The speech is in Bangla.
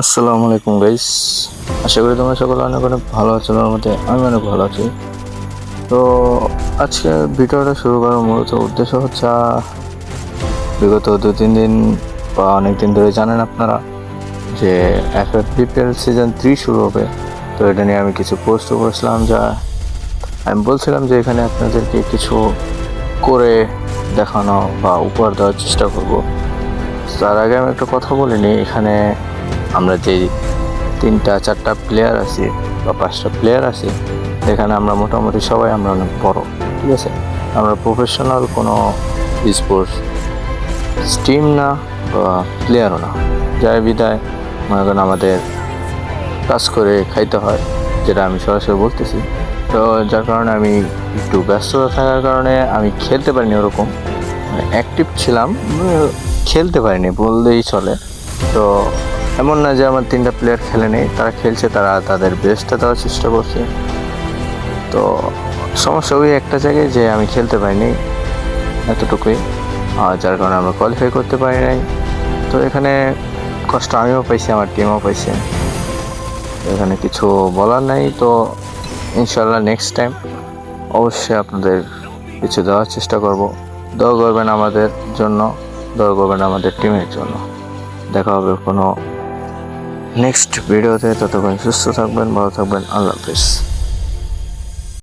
আসসালামু আলাইকুম গাইস, আশা করি তোমরা সকলে অনেক অনেক ভালো আছো। আমার মতে আমি অনেক ভালো আছি। তো আজকে ভিডিওটা শুরু করার মূলত উদ্দেশ্য হচ্ছে বিগত 2-3 দিন বা অনেক দিন ধরে জানেন আপনারা যে FFPL সিজন 3 শুরু হবে। তো এটা নিয়ে আমি কিছু পোস্ট করেছিলাম, যা আমি বলছিলাম যে এখানে আপনাদেরকে কিছু করে দেখানো বা উপহার দেওয়ার চেষ্টা করব। তার আগে আমি একটা কথা বলিনি, এখানে আমরা যে 3-4টা প্লেয়ার আছি বা 5টা প্লেয়ার আছি, এখানে আমরা মোটামুটি সবাই আমরা অনেক বড়, ঠিক আছে। আমরা প্রফেশনাল কোনো স্পোর্টস টিম না বা প্লেয়ারও না, যার বিদায় মনে করেন আমাদের কাজ করে খাইতে হয়, যেটা আমি সরাসরি বলতেছি। তো যার কারণে আমি একটু ব্যস্ততা থাকার কারণে আমি খেলতে পারিনি, ওরকম অ্যাক্টিভ ছিলাম, খেলতে পারিনি বললেই চলে। তো এমন না যে আমার 3টা প্লেয়ার খেলে নেই, তারা খেলছে, তারা তাদের বেস্টটা দেওয়ার চেষ্টা করছে। তো সমস্যা ওই একটা জায়গায় যে আমি খেলতে পারিনি, এতটুকুই, যার কারণে আমরা কোয়ালিফাই করতে পারি নাই। তো এখানে কষ্ট আমিও পাইছি, আমার টিমও পাইছে, এখানে কিছু বলার নাই। তো ইনশাল্লাহ নেক্সট টাইম অবশ্যই আপনাদের কিছু দেওয়ার চেষ্টা করব। দোয়া করবেন আমাদের জন্য, দোয়া করবেন আমাদের টিমের জন্য। দেখা হবে কোনো নেক্সট ভিডিওতে। ততক্ষণ সুস্থ থাকবেন, ভালো থাকবেন, আল্লাহ হাফেজ।